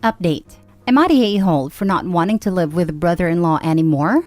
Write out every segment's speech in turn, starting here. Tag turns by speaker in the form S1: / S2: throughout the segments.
S1: Update. Am I the a-hole for not wanting to live with brother-in-law anymore?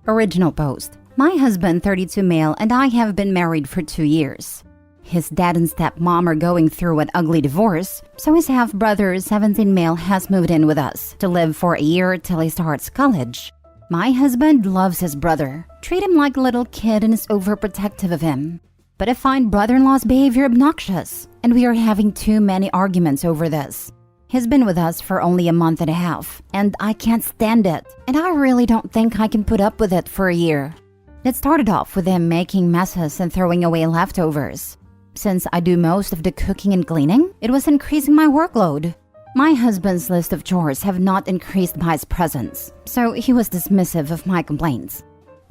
S1: Original post. My husband, 32 male, and I have been married for 2 years. His dad and stepmom are going through an ugly divorce, so his half-brother, 17 male, has moved in with us to live for a year till he starts college. My husband loves his brother, treat him like a little kid and is overprotective of him. But I find brother-in-law's behavior obnoxious, and we are having too many arguments over this. He's been with us for only a month and a half, and I can't stand it, and I really don't think I can put up with it for a year. It started off with him making messes and throwing away leftovers. Since I do most of the cooking and cleaning, it was increasing my workload. My husband's list of chores have not increased by his presence, so he was dismissive of my complaints.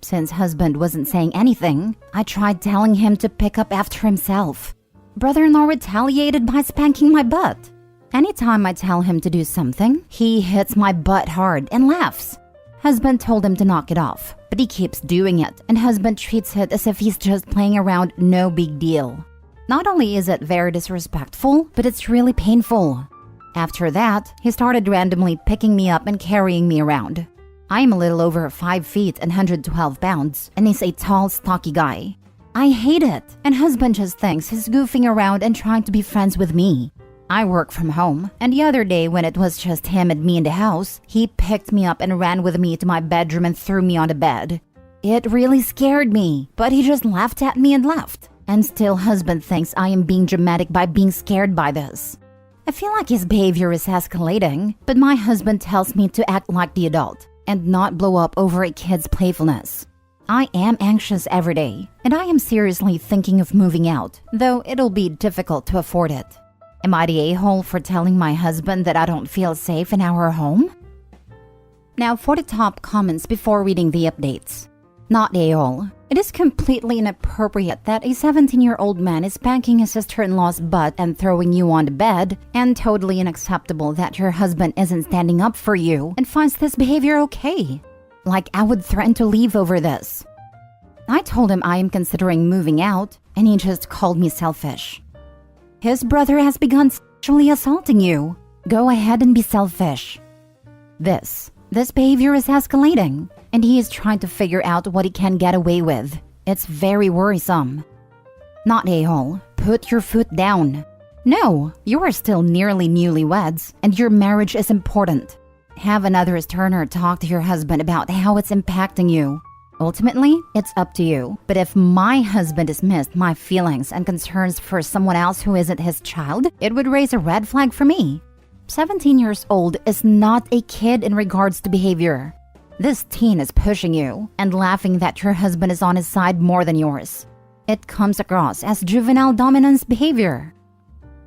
S1: Since husband wasn't saying anything, I tried telling him to pick up after himself. Brother-in-law retaliated by spanking my butt. Anytime I tell him to do something, he hits my butt hard and laughs. Husband told him to knock it off, but he keeps doing it, and husband treats it as if he's just playing around, no big deal. Not only is it very disrespectful, but it's really painful. After that, he started randomly picking me up and carrying me around. I am a little over 5 feet and 112 pounds, and he's a tall, stocky guy. I hate it, and husband just thinks he's goofing around and trying to be friends with me. I work from home, and the other day when it was just him and me in the house, he picked me up and ran with me to my bedroom and threw me on the bed. It really scared me, but he just laughed at me and left. And still husband thinks I am being dramatic by being scared by this. I feel like his behavior is escalating, but my husband tells me to act like the adult and not blow up over a kid's playfulness. I am anxious every day, and I am seriously thinking of moving out, though it'll be difficult to afford it. Am I the a-hole for telling my husband that I don't feel safe in our home? Now for the top comments before reading the updates. Not a-hole. It is completely inappropriate that a 17-year-old man is spanking his sister-in-law's butt and throwing you on the bed, and totally unacceptable that your husband isn't standing up for you and finds this behavior okay. Like I would threaten to leave over this. I told him I am considering moving out, and he just called me selfish. His brother has begun sexually assaulting you. Go ahead and be selfish. This behavior is escalating, and he is trying to figure out what he can get away with. It's very worrisome. Not a-hole. Put your foot down. No, you are still nearly newlyweds, and your marriage is important. Have another attorney talk to your husband about how it's impacting you. Ultimately, it's up to you. But if my husband dismissed my feelings and concerns for someone else who isn't his child, it would raise a red flag for me. 17 years old is not a kid in regards to behavior. This teen is pushing you and laughing that your husband is on his side more than yours. It comes across as juvenile dominance behavior.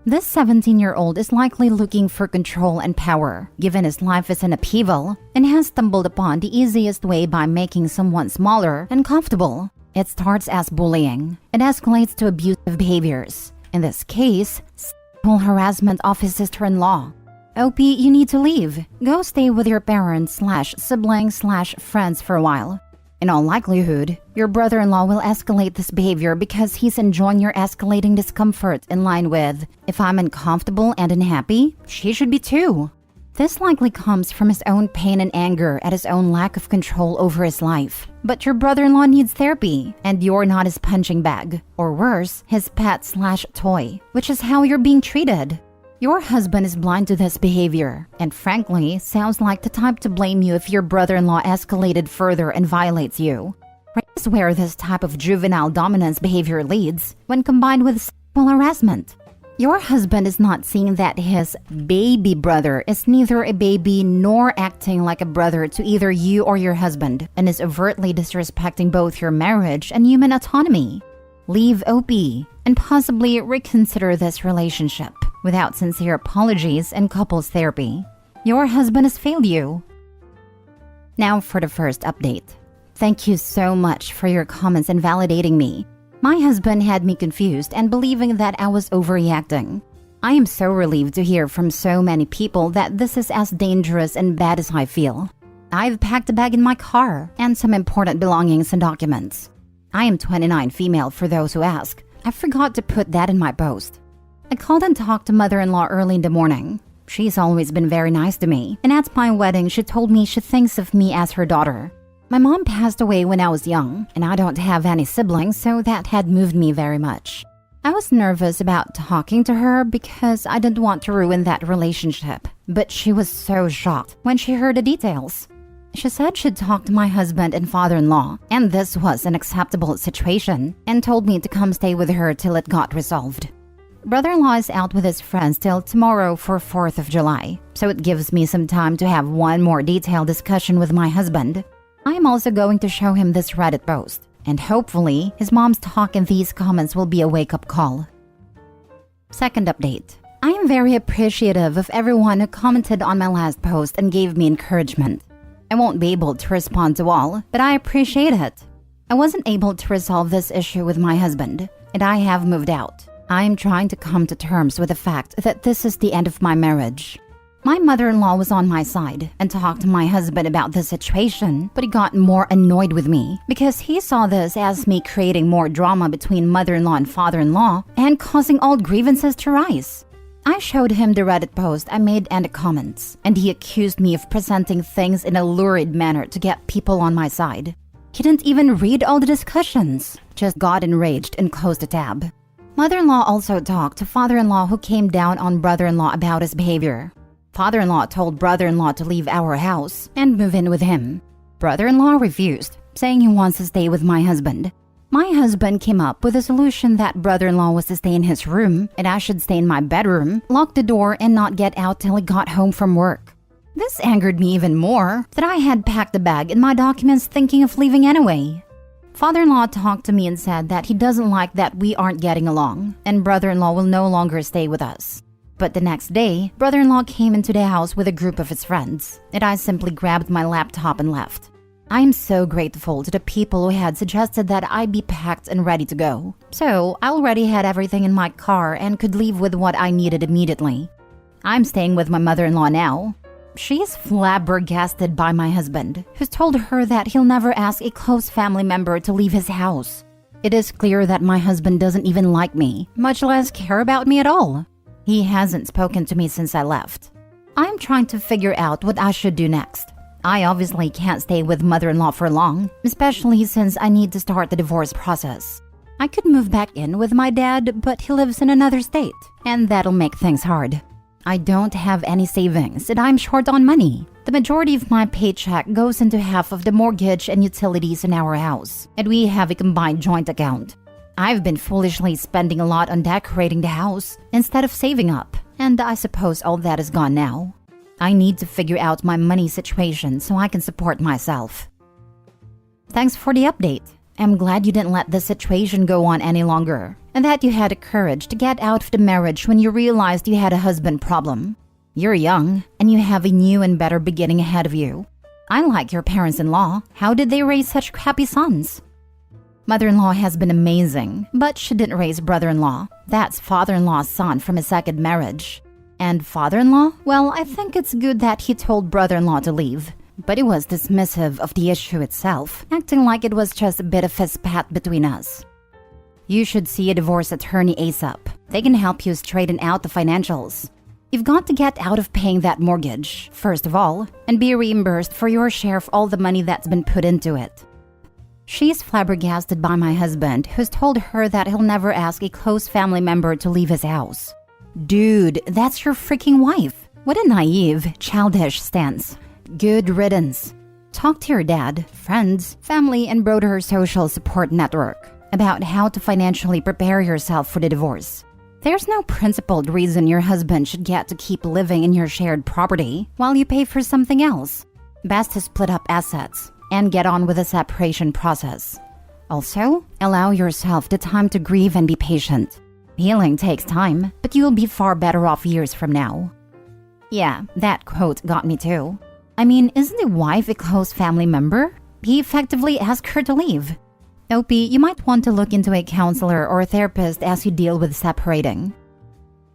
S1: This 17-year-old is likely looking for control and power, given his life is in upheaval, and has stumbled upon the easiest way by making someone smaller and comfortable. It starts as bullying. It escalates to abusive behaviors. In this case, sexual harassment of his sister-in-law. OP, you need to leave. Go stay with your parents/siblings/friends for a while. In all likelihood, your brother-in-law will escalate this behavior because he's enjoying your escalating discomfort in line with, if I'm uncomfortable and unhappy, she should be too. This likely comes from his own pain and anger at his own lack of control over his life. But your brother-in-law needs therapy, and you're not his punching bag, or worse, his pet/toy, which is how you're being treated. Your husband is blind to this behavior, and frankly, sounds like the type to blame you if your brother-in-law escalated further and violates you. Right is where this type of juvenile dominance behavior leads, when combined with sexual harassment. Your husband is not seeing that his baby brother is neither a baby nor acting like a brother to either you or your husband, and is overtly disrespecting both your marriage and human autonomy. Leave OP, and possibly reconsider this relationship. Without sincere apologies and couples therapy. Your husband has failed you. Now for the first update. Thank you so much for your comments and validating me. My husband had me confused and believing that I was overreacting. I am so relieved to hear from so many people that this is as dangerous and bad as I feel. I've packed a bag in my car and some important belongings and documents. I am 29 female for those who ask. I forgot to put that in my post. I called and talked to mother-in-law early in the morning. She's always been very nice to me, and at my wedding she told me she thinks of me as her daughter. My mom passed away when I was young, and I don't have any siblings, so that had moved me very much. I was nervous about talking to her because I didn't want to ruin that relationship, but she was so shocked when she heard the details. She said she'd talked to my husband and father-in-law, and this was an acceptable situation, and told me to come stay with her till it got resolved. Brother-in-law is out with his friends till tomorrow for 4th of July, so it gives me some time to have one more detailed discussion with my husband. I am also going to show him this Reddit post, and hopefully his mom's talk in these comments will be a wake-up call. Second update. I am very appreciative of everyone who commented on my last post and gave me encouragement. I won't be able to respond to all, but I appreciate it. I wasn't able to resolve this issue with my husband, and I have moved out. I am trying to come to terms with the fact that this is the end of my marriage. My mother-in-law was on my side and talked to my husband about the situation, but he got more annoyed with me because he saw this as me creating more drama between mother-in-law and father-in-law and causing old grievances to rise. I showed him the Reddit post I made and the comments, and he accused me of presenting things in a lurid manner to get people on my side. He didn't even read all the discussions, just got enraged and closed the tab. Mother-in-law also talked to father-in-law who came down on brother-in-law about his behavior. Father-in-law told brother-in-law to leave our house and move in with him. Brother-in-law refused, saying he wants to stay with my husband. My husband came up with a solution that brother-in-law was to stay in his room and I should stay in my bedroom, lock the door, and not get out till he got home from work. This angered me even more that I had packed a bag and my documents thinking of leaving anyway. Father-in-law talked to me and said that he doesn't like that we aren't getting along and brother-in-law will no longer stay with us. But the next day, brother-in-law came into the house with a group of his friends, and I simply grabbed my laptop and left. I am so grateful to the people who had suggested that I be packed and ready to go. So, I already had everything in my car and could leave with what I needed immediately. I'm staying with my mother-in-law now. She is flabbergasted by my husband, who's told her that he'll never ask a close family member to leave his house. It is clear that my husband doesn't even like me, much less care about me at all. He hasn't spoken to me since I left. I'm trying to figure out what I should do next. I obviously can't stay with mother-in-law for long, especially since I need to start the divorce process. I could move back in with my dad, but he lives in another state, and that'll make things hard. I don't have any savings and I'm short on money. The majority of my paycheck goes into half of the mortgage and utilities in our house, and we have a combined joint account. I've been foolishly spending a lot on decorating the house instead of saving up, and I suppose all that is gone now. I need to figure out my money situation so I can support myself. Thanks for the update. I'm glad you didn't let the situation go on any longer, and that you had the courage to get out of the marriage when you realized you had a husband problem. You're young, and you have a new and better beginning ahead of you. I like your parents-in-law. How did they raise such happy sons? Mother-in-law has been amazing, but she didn't raise brother-in-law. That's father-in-law's son from a second marriage. And father-in-law? Well, I think it's good that he told brother-in-law to leave. But he was dismissive of the issue itself, acting like it was just a bit of a spat between us. You should see a divorce attorney ASAP. They can help you straighten out the financials. You've got to get out of paying that mortgage, first of all, and be reimbursed for your share of all the money that's been put into it. She's flabbergasted by my husband, who's told her that he'll never ask a close family member to leave his house. Dude, that's your freaking wife. What a naive, childish stance. Good riddance. Talk to your dad, friends, family, and broader social support network about how to financially prepare yourself for the divorce. There's no principled reason your husband should get to keep living in your shared property while you pay for something else. Best to split up assets and get on with the separation process. Also, allow yourself the time to grieve and be patient. Healing takes time, but you'll be far better off years from now. Yeah, that quote got me too. I mean, isn't the wife a close family member? He effectively asked her to leave. OP, you might want to look into a counselor or a therapist as you deal with separating.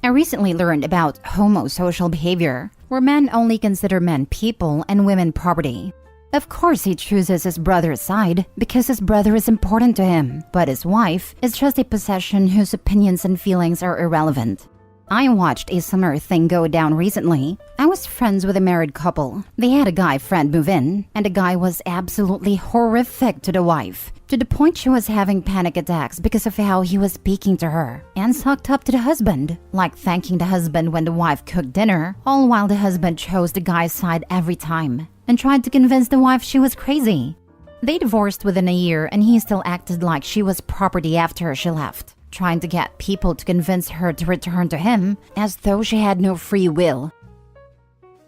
S1: I recently learned about homosocial behavior, where men only consider men people and women property. Of course he chooses his brother's side because his brother is important to him, but his wife is just a possession whose opinions and feelings are irrelevant. I watched a similar thing go down recently. I was friends with a married couple. They had a guy friend move in, and the guy was absolutely horrific to the wife, to the point she was having panic attacks because of how he was speaking to her, and sucked up to the husband, like thanking the husband when the wife cooked dinner, all while the husband chose the guy's side every time, and tried to convince the wife she was crazy. They divorced within a year, and he still acted like she was property after she left, trying to get people to convince her to return to him as though she had no free will.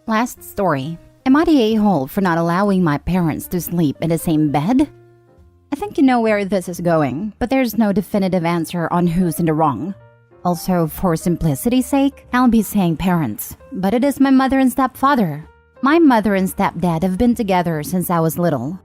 S1: Last story. Am I the a-hole for not allowing my parents to sleep in the same bed? I think you know where this is going, but there's no definitive answer on who's in the wrong. Also, for simplicity's sake, I'll be saying parents, but it is my mother and stepfather. My mother and stepdad have been together since I was little.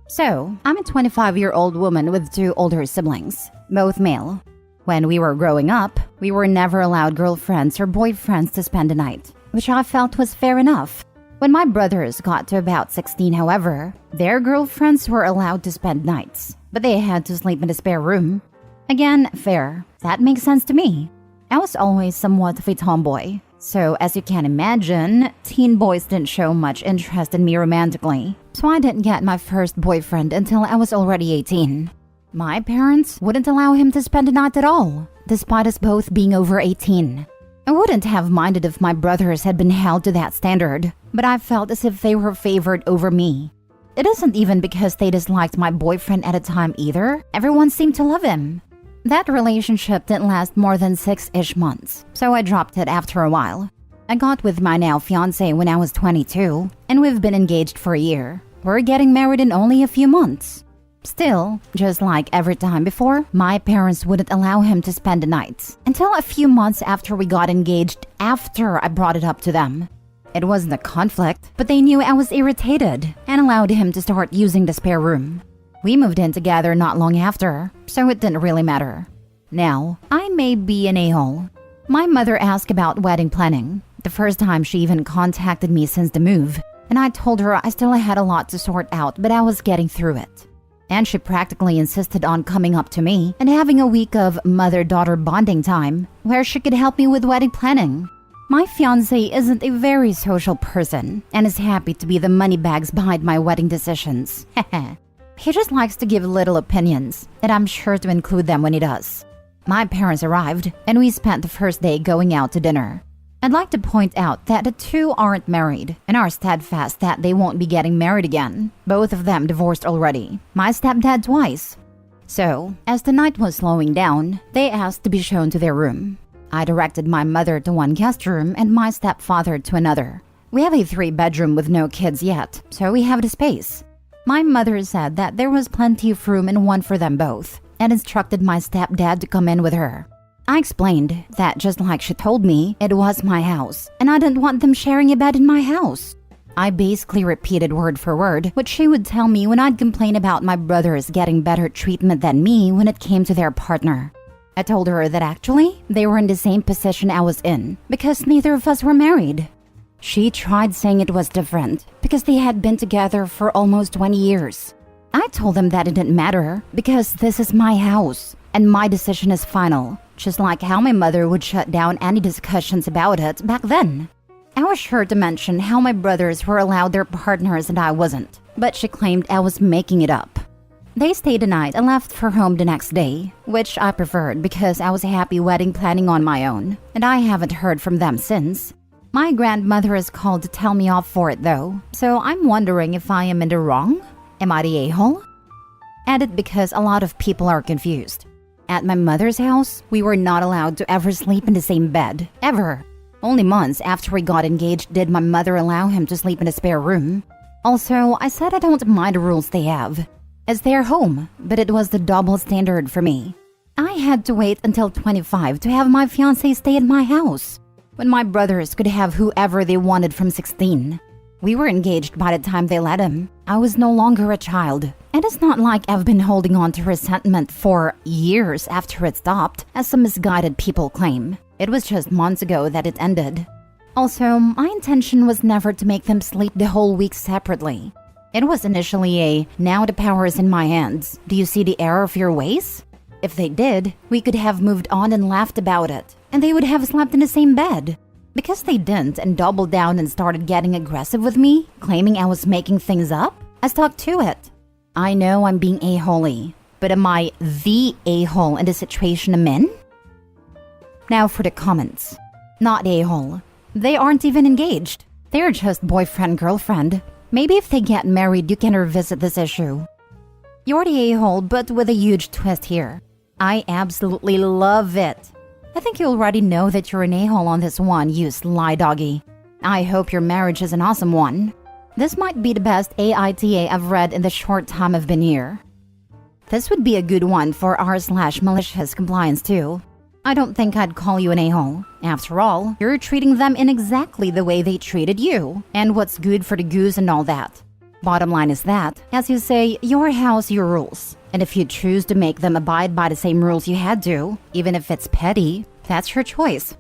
S1: So, I'm a 25-year-old woman with 2 older siblings, both male. When we were growing up, we were never allowed girlfriends or boyfriends to spend the night, which I felt was fair enough. When my brothers got to about 16, however, their girlfriends were allowed to spend nights, but they had to sleep in the spare room. Again, fair. That makes sense to me. I was always somewhat of a tomboy, so as you can imagine, teen boys didn't show much interest in me romantically, so I didn't get my first boyfriend until I was already 18. My parents wouldn't allow him to spend the night at all, despite us both being over 18. I wouldn't have minded if my brothers had been held to that standard, but I felt as if they were favored over me. It isn't even because they disliked my boyfriend at the time either. Everyone seemed to love him. That relationship didn't last more than 6-ish months, so I dropped it after a while. I got with my now fiancé when I was 22, and we've been engaged for a year. We're getting married in only a few months. Still, just like every time before, my parents wouldn't allow him to spend the nights until a few months after we got engaged, after I brought it up to them. It wasn't a conflict, but they knew I was irritated and allowed him to start using the spare room. We moved in together not long after, so it didn't really matter. Now, I may be an a-hole. My mother asked about wedding planning, the first time she even contacted me since the move, and I told her I still had a lot to sort out, but I was getting through it. And she practically insisted on coming up to me and having a week of mother-daughter bonding time where she could help me with wedding planning. My fiancé isn't a very social person and is happy to be the moneybags behind my wedding decisions. He just likes to give little opinions, and I'm sure to include them when he does. My parents arrived, and we spent the first day going out to dinner. I'd like to point out that the two aren't married and are steadfast that they won't be getting married again. Both of them divorced already. My stepdad twice. So, as the night was slowing down, they asked to be shown to their room. I directed my mother to one guest room and my stepfather to another. We have a 3-bedroom with no kids yet, so we have the space. My mother said that there was plenty of room and one for them both, and instructed my stepdad to come in with her. I explained that just like she told me, it was my house, and I didn't want them sharing a bed in my house. I basically repeated word for word what she would tell me when I'd complain about my brothers getting better treatment than me when it came to their partner. I told her that actually, they were in the same position I was in, because neither of us were married. She tried saying it was different, because they had been together for almost 20 years. I told them that it didn't matter, because this is my house, and my decision is final. Just like how my mother would shut down any discussions about it back then. I was sure to mention how my brothers were allowed their partners and I wasn't, but she claimed I was making it up. They stayed the night and left for home the next day, which I preferred because I was happy wedding planning on my own, and I haven't heard from them since. My grandmother is called to tell me off for it though, so I'm wondering if I am in the wrong? Am I the a-hole? Added because a lot of people are confused. At my mother's house, we were not allowed to ever sleep in the same bed, ever. Only months after we got engaged did my mother allow him to sleep in a spare room. Also, I said I don't mind the rules they have, as their home, but it was the double standard for me. I had to wait until 25 to have my fiancé stay at my house, when my brothers could have whoever they wanted from 16. We were engaged by the time they let him. I was no longer a child. And it's not like I've been holding on to resentment for years after it stopped, as some misguided people claim. It was just months ago that it ended. Also, my intention was never to make them sleep the whole week separately. It was initially a, now the power is in my hands. Do you see the error of your ways? If they did, we could have moved on and laughed about it, and they would have slept in the same bed. Because they didn't and doubled down and started getting aggressive with me, claiming I was making things up, I stuck to it. I know I'm being a-holy, but am I the a-hole in the situation I'm in? Now for the comments. Not a-hole. They aren't even engaged. They're just boyfriend-girlfriend. Maybe if they get married, you can revisit this issue. You're the a-hole, but with a huge twist here. I absolutely love it. I think you already know that you're an a-hole on this one, you sly doggy. I hope your marriage is an awesome one. This might be the best AITA I've read in the short time I've been here. This would be a good one for r/malicious compliance too. I don't think I'd call you an a-hole. After all, you're treating them in exactly the way they treated you, and what's good for the goose and all that. Bottom line is that, as you say, your house, your rules. And if you choose to make them abide by the same rules you had to, even if it's petty, that's your choice.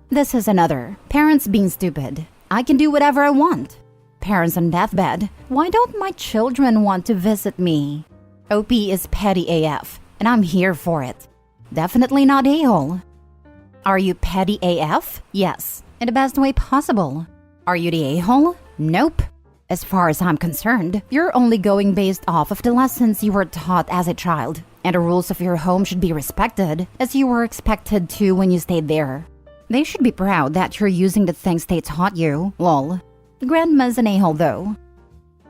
S1: This is another. Parents being stupid. I can do whatever I want. Parents on deathbed. Why don't my children want to visit me? OP is petty AF, and I'm here for it. Definitely not a-hole. Are you petty AF? Yes, in the best way possible. Are you the a-hole? Nope. As far as I'm concerned, you're only going based off of the lessons you were taught as a child, and the rules of your home should be respected as you were expected to when you stayed there. They should be proud that you're using the things they taught you, lol. Grandma's an a-hole though.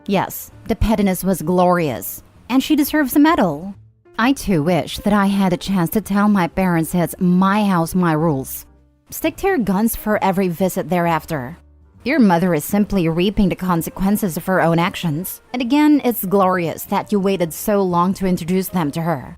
S1: Yes, the pettiness was glorious, and she deserves a medal. I too wish that I had a chance to tell my parents it's my house, my rules. Stick to your guns for every visit thereafter. Your mother is simply reaping the consequences of her own actions. And again, it's glorious that you waited so long to introduce them to her.